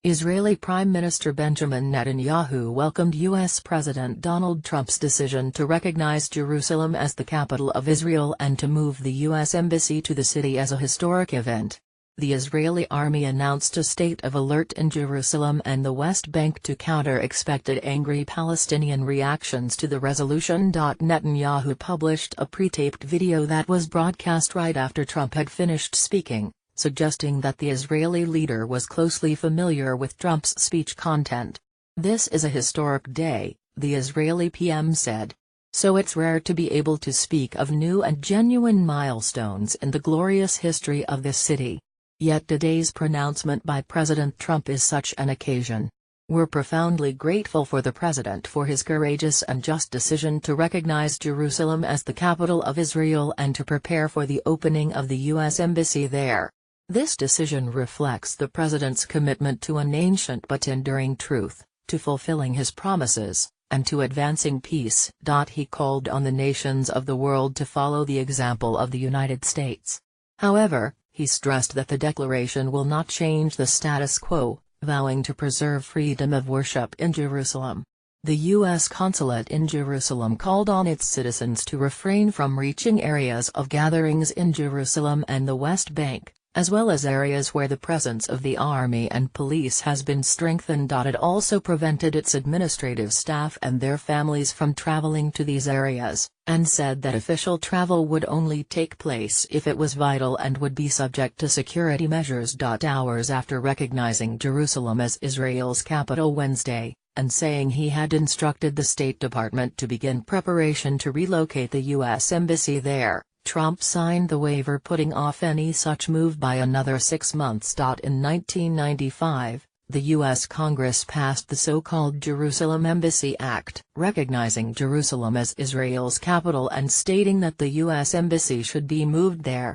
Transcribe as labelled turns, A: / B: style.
A: Israeli Prime Minister Benjamin Netanyahu welcomed U.S. President Donald Trump's decision to recognize Jerusalem as the capital of Israel and to move the U.S. Embassy to the city as a historic event. The Israeli army announced a state of alert in Jerusalem and the West Bank to counter expected angry Palestinian reactions to the resolution. Netanyahu published a pre-taped video that was broadcast right after Trump had finished speaking, suggesting that the Israeli leader was closely familiar with Trump's speech content. "This is a historic day," the Israeli PM said. "So it's rare to be able to speak of new and genuine milestones in the glorious history of this city. Yet today's pronouncement by President Trump is such an occasion. We're profoundly grateful for the president for his courageous and just decision to recognize Jerusalem as the capital of Israel and to prepare for the opening of the U.S. Embassy there. This decision reflects the president's commitment to an ancient but enduring truth, to fulfilling his promises, and to advancing peace." He called on the nations of the world to follow the example of the United States. However, he stressed that the declaration will not change the status quo, vowing to preserve freedom of worship in Jerusalem. The U.S. consulate in Jerusalem called on its citizens to refrain from reaching areas of gatherings in Jerusalem and the West Bank, as well as areas where the presence of the army and police has been strengthened. It also prevented its administrative staff and their families from traveling to these areas, and said that official travel would only take place if it was vital and would be subject to security measures. Hours after recognizing Jerusalem as Israel's capital Wednesday, and saying he had instructed the State Department to begin preparation to relocate the U.S. Embassy there, Trump signed the waiver putting off any such move by another 6 months. In 1995, the U.S. Congress passed the so-called Jerusalem Embassy Act, recognizing Jerusalem as Israel's capital and stating that the U.S. Embassy should be moved there.